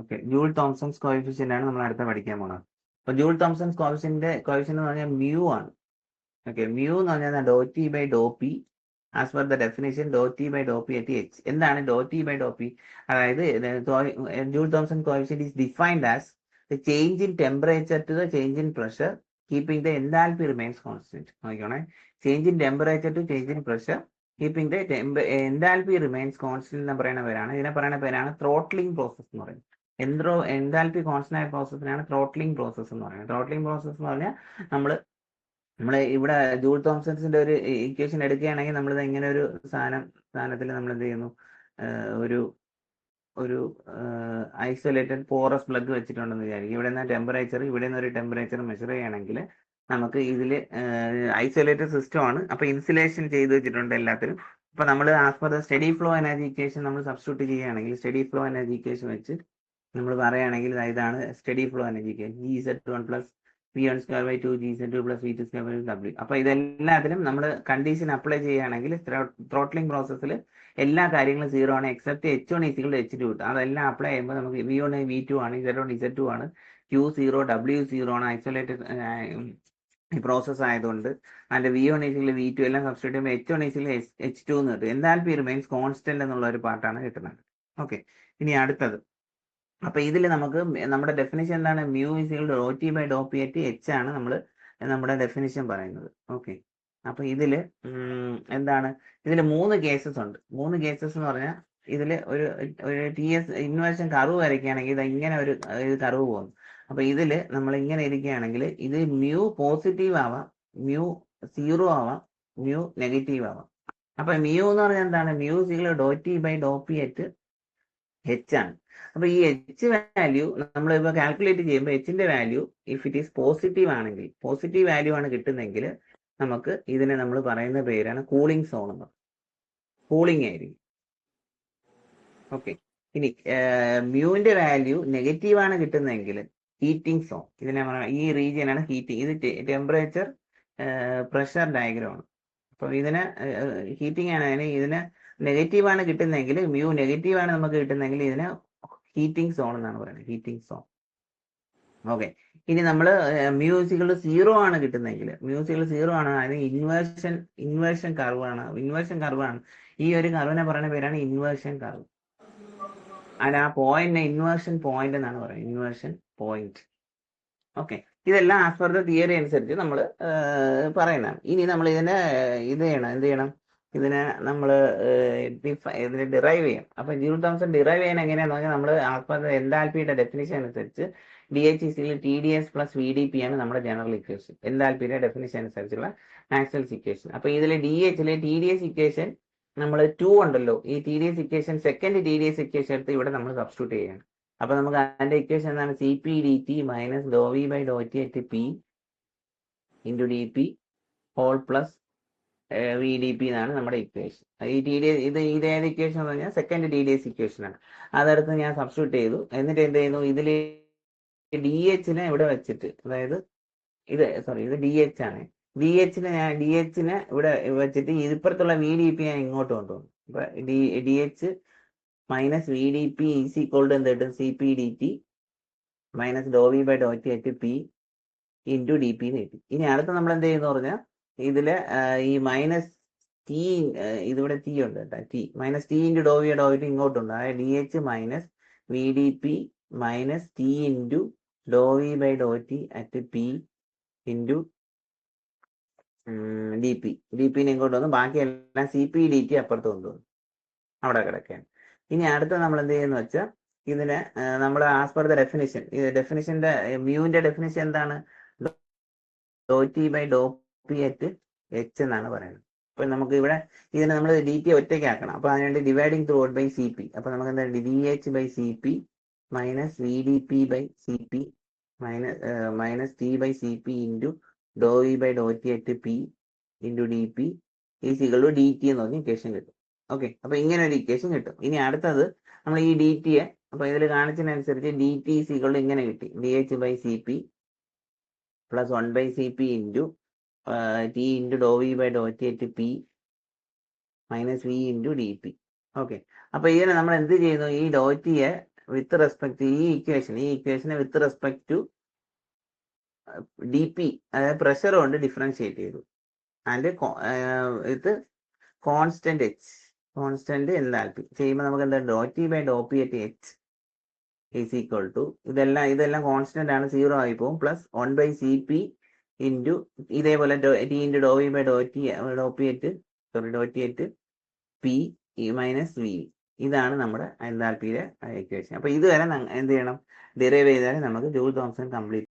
Okay, joule തോംസൺസ് coefficient ആണ് നമ്മൾ അടുത്ത പഠിക്കാൻ പോകുന്നത്. അപ്പൊ ജൂൾ തോംസൺസ് കോഎഫിഷ്യന്റ് എന്ന് പറഞ്ഞാൽ മ്യൂ ആണ്. ഓക്കെ, മ്യൂ എന്ന് പറഞ്ഞാൽ ഡോ T by Dr P as per the definition ഡോ T by Dr P at H. എന്താണ് ഡോ ടി ബൈ ഡോ പി? അതായത് Joule Thomson coefficient is defined as the change in temperature to the change in pressure keeping the enthalpy remains constant. നോക്കിക്കോണേ, change in temperature to change in pressure keeping the enthalpy remains constant എന്ന് പറയുന്ന പേരാണ്, ഇതിനെ പറയുന്ന പേരാണ് throttling process എന്ന് പറയുന്നത്. Enthalpy constant ആയ പ്രോസസ്സിനാണ് ത്രോട്ട്ലിംഗ് പ്രോസസ് എന്ന് പറയുന്നത്. ത്രോട്ട്ലിംഗ് പ്രോസസ് എന്ന് പറഞ്ഞാൽ നമ്മൾ ഇവിടെ ജൂൾ തോംസൺസിന്റെ ഒരു ഇക്വേഷൻ എടുക്കുകയാണെങ്കിൽ നമ്മളിത് ഇങ്ങനെ ഒരു സാധനത്തിൽ നമ്മൾ എന്ത് ചെയ്യുന്നു, ഒരു ഒരു ഐസൊലേറ്റഡ് പോറസ് പ്ലഗ് വെച്ചിട്ടുണ്ടെന്ന് വിചാരിക്കും. ഇവിടെ നിന്ന് ടെമ്പറേച്ചർ, ഇവിടെ നിന്ന് ഒരു ടെമ്പറേച്ചർ മെഷർ ചെയ്യണമെങ്കിൽ നമുക്ക് ഇതിൽ ഐസൊലേറ്റഡ് സിസ്റ്റം ആണ്. അപ്പൊ ഇൻസുലേഷൻ ചെയ്ത് വെച്ചിട്ടുണ്ട് എല്ലാത്തിലും. അപ്പൊ നമ്മൾ as per the study flow energy equation നമ്മൾ സബ്സ്റ്റിറ്റ്യൂട്ട് ചെയ്യുകയാണെങ്കിൽ, സ്റ്റഡി ഫ്ലോ എനർജി ഇക്വേഷൻ വെച്ച് നമ്മൾ പറയുകയാണെങ്കിൽ ഇതാണ് study flow energy equation. Gz1 plus V1 square by 2 Gz2 plus V2 square by W. അപ്പൊ ഇതെല്ലാത്തിലും നമ്മൾ കണ്ടീഷൻ അപ്ലൈ ചെയ്യുകയാണെങ്കിൽ ത്രോട്ട്ലിംഗ് പ്രോസസ്സിൽ എല്ലാ കാര്യങ്ങളും 0 ആണ് except H1 equal to H2 കിട്ടും. അതെല്ലാം അപ്ലൈ ചെയ്യുമ്പോൾ നമുക്ക് V1 V2 ആണ്, Z1 Z2 ആണ്, Q0 W0 ആണ്, ഐസൊലേറ്റഡ് പ്രോസസ് ആയതുകൊണ്ട് അതിന്റെ V1 ഈക്വൽ V2 എല്ലാം സബ്സ്റ്റിറ്റ്യൂട്ട് ചെയ്യുമ്പോൾ H1 ഈക്വൽ H2 എന്ന് കിട്ടും. എന്താൽപ്പി റിമെയിൻസ് കോൺസ്റ്റന്റ് എന്നുള്ള ഒരു പാർട്ടാണ് കിട്ടുന്നത്. ഓക്കെ, ഇനി അടുത്തത്. അപ്പൊ ഇതിൽ നമുക്ക് നമ്മുടെ ഡെഫിനിഷൻ എന്താണ്? Mu equal to doh T by Dr P at H ആണ് നമ്മൾ നമ്മുടെ ഡെഫിനിഷൻ പറയുന്നത്. ഓക്കെ, അപ്പൊ ഇതില് എന്താണ്, ഇതിൽ 3 കേസസ് ഉണ്ട്. 3 കേസസ് എന്ന് പറഞ്ഞാൽ ഇതിൽ ഒരു TS ഇൻവേർഷൻ കർവ് വരയ്ക്കുകയാണെങ്കിൽ ഇത് ഇങ്ങനെ ഒരു കർവ് പോകുന്നു. അപ്പൊ ഇതില് നമ്മൾ ഇങ്ങനെ ഇരിക്കുകയാണെങ്കിൽ ഇത് മ്യൂ പോസിറ്റീവ് ആവാം, മ്യൂ 0 ആവാം, മ്യൂ നെഗറ്റീവ് ആവാം. അപ്പൊ മ്യൂ എന്ന് പറഞ്ഞാൽ എന്താണ്? മ്യൂ ഈക്വൽ ഡോ T by Dr P at H ആണ്. അപ്പൊ ഈ എച്ച് വാല്യൂ നമ്മൾ ഇപ്പൊ കാൽക്കുലേറ്റ് ചെയ്യുമ്പോൾ എച്ചിന്റെ value if it is positive ആണെങ്കിൽ, പോസിറ്റീവ് വാല്യൂ ആണ് കിട്ടുന്നെങ്കിൽ നമുക്ക് ഇതിനെ നമ്മൾ പറയുന്ന പേരാണ് കൂളിംഗ് സോൺ എന്ന്. കൂളിംഗ് ആയിരിക്കും. ഓക്കെ, ഇനി മ്യൂവിന്റെ വാല്യൂ നെഗറ്റീവ് ആണ് കിട്ടുന്നതെങ്കിൽ ഹീറ്റിംഗ് സോൺ. ഇതിനെ ഈ റീജിയൻ ആണ് ഹീറ്റിംഗ്. ഇത് ടെമ്പറേച്ചർ പ്രഷർ ഡയഗ്രാം ആണ്. അപ്പൊ ഇതിന് ഹീറ്റിംഗ് ആണ്. ഇതിന് നെഗറ്റീവ് ആണ് കിട്ടുന്നതെങ്കിൽ, മ്യൂ നെഗറ്റീവ് ആണ് നമുക്ക് കിട്ടുന്നതെങ്കിൽ ഇതിന് ഹീറ്റിംഗ് സോൺ എന്നാണ് പറയുന്നത്, ഹീറ്റിംഗ് സോൺ. ഓക്കെ, ഇനി നമ്മൾ മ്യൂസിക്കൽ 0 ആണ് കിട്ടുന്നതെങ്കിൽ, മ്യൂസിക്കൽ 0 ആണ്, അതിന് ഇൻവേർഷൻ കർവ് ആണ്. ഈ ഒരു കർവിനെ പറയുന്ന പേരാണ് ഇൻവേർഷൻ കർവ്. അതിന് ആ പോയിന്റിനെ ഇൻവേർഷൻ പോയിന്റ് എന്നാണ് പറയുന്നത്, ഇൻവേർഷൻ പോയിന്റ്. ഓക്കെ, ഇതെല്ലാം ആസ് പെർ ദ തിയറി അനുസരിച്ച് നമ്മൾ പറയുന്നതാണ്. ഇനി നമ്മൾ ഇതിനെ എന്ത് ചെയ്യണം, ഇതിനെ നമ്മൾ ഇതിനെ ഡിറൈവ് ചെയ്യാം. അപ്പൊ ജൂൾ തോംസൺ ഡിറൈവ് ചെയ്യാൻ എങ്ങനെയാന്ന് പറഞ്ഞാൽ നമ്മൾ ആസ് പെർ ദ എൻതാൽപ്പിയുടെ ഡെഫിനിഷൻ അനുസരിച്ച് DH equal TdS plus VdP ആണ് നമ്മുടെ ജനറൽ ഇക്വേഷൻ. എൻതാൽപ്പിയുടെ ഡെഫിനിഷൻ അനുസരിച്ചുള്ള മാക്സ്വെൽസ് ഇക്വേഷൻ. അപ്പൊ ഇതിൽ DHലെ TdS ഇക്വേഷൻ നമ്മൾ 2 ഉണ്ടല്ലോ, ഈ TdS equation second TdS equation എടുത്ത് ഇവിടെ നമ്മൾ സബ്സ്റ്റിറ്റ്യൂട്ട് ചെയ്യണം. അപ്പൊ നമുക്ക് അതിന്റെ ഇക്വേഷൻ എന്താണ്? CP/dt minus doh V by Dr T at P into DP whole plus VdP എന്നാണ് നമ്മുടെ ഇക്വേഷൻ. ഈ TdS ഇതേത് ഇക്വേഷൻ എന്ന് പറഞ്ഞാൽ സെക്കൻഡ് TdS ഇക്വേഷൻ ആണ്. അതെടുത്ത് ഞാൻ സബ്സ്റ്റിറ്റ്യൂട്ട് ചെയ്തു. എന്നിട്ട് എന്ത് ചെയ്യുന്നു, ഇതിൽ DHനെ ഇവിടെ വെച്ചിട്ട്, അതായത് ഇത് DH ആണ്. DHനെ ഇവിടെ വെച്ചിട്ട് ഇപ്പുറത്തുള്ള VdP ഞാൻ ഇങ്ങോട്ട് കൊണ്ടുപോകും. അപ്പൊ DH minus VdP is equal to എന്ത് കിട്ടും? CP/dt minus doh V by Dr T at P into DP എന്ന് കിട്ടി. ഇനി അടുത്ത നമ്മൾ എന്ത് ചെയ്യുന്ന പറഞ്ഞാൽ ഇതില് ഈ മൈനസ് ടി, ഇതിവിടെ ടി ഉണ്ട് കേട്ടോ, ടി മൈനസ് ടി ഇൻറ്റു ഡോ വി ഡോ ടി ഇങ്ങോട്ടുണ്ട്. അതായത് DH minus VdP minus T into Dr V by Dr T at P into DPനെ ഇങ്ങോട്ട് വന്നു. ബാക്കിയെല്ലാം CP/dt അപ്പുറത്ത് കൊണ്ടുവന്നു, അവിടെ കിടക്കുകയാണ്. ഇനി അടുത്ത നമ്മൾ എന്ത് ചെയ്യുന്ന വെച്ചാൽ ഇതിനെ നമ്മൾ ആസ് പെർ ദ ഡെഫിനിഷൻ, ഡെഫിനിഷന്റെ മ്യൂവിന്റെ ഡെഫിനിഷൻ എന്താണ്? ഡോ T by Dr P at H എന്നാണ് പറയുന്നത്. അപ്പൊ നമുക്ക് ഇവിടെ ഇതിനെ നമ്മൾ DT ഒറ്റയ്ക്കാക്കണം. അപ്പൊ അതിനുവേണ്ടി dividing throughout by CP. അപ്പൊ നമുക്ക് എന്താ DH by CP minus VdP by CP minus T by CP into Dr V by Dr T at P into DP is equal to DT എന്ന് പറഞ്ഞ equation കിട്ടും. Okay, അപ്പൊ ഇങ്ങനെ ഒരു equation കിട്ടും. ഇനി അടുത്തത് നമ്മൾ ഈ DTയെ, അപ്പൊ ഇതിൽ കാണിച്ചതിനനുസരിച്ച് DT ഈസ് ഈക്വൽ ടു ഇങ്ങനെ കിട്ടി, DH by CP plus 1 by CP into T into Dr V by Dr T at P minus V into DP. Okay, അപ്പൊ ഇതിനെ നമ്മൾ എന്ത് ചെയ്യുന്നു, ഈ ഡോ ടിയെ വിത്ത് റെസ്പെക്ട് ഈ ഇക്വേഷനെ with respect to D P അതായത് പ്രഷർ കൊണ്ട് ഡിഫറൻഷിയേറ്റ് ചെയ്തു. ആൻഡ് ഇത് കോൺസ്റ്റന്റ് എൻതാൽപ്പി ചെയ്യുമ്പോൾ നമുക്ക് എന്താ ഡോ T by Dr P at H is equal to ഇതെല്ലാം കോൺസ്റ്റന്റ് ആണ്, 0 ആയി പോകും, പ്ലസ് 1/Cp ഇൻറ്റു ഇതേപോലെ T into Dr V by Dr T at P minus V. ഇതാണ് നമ്മുടെ എൻതാൽപ്പിയിലെ ഇക്വേഷൻ. അപ്പോൾ ഇതുവരെ എന്ത് ചെയ്യണം, ഡിറൈവ് ചെയ്താൽ നമുക്ക് ജൂൾ തോംസൺ കംപ്ലീറ്റ്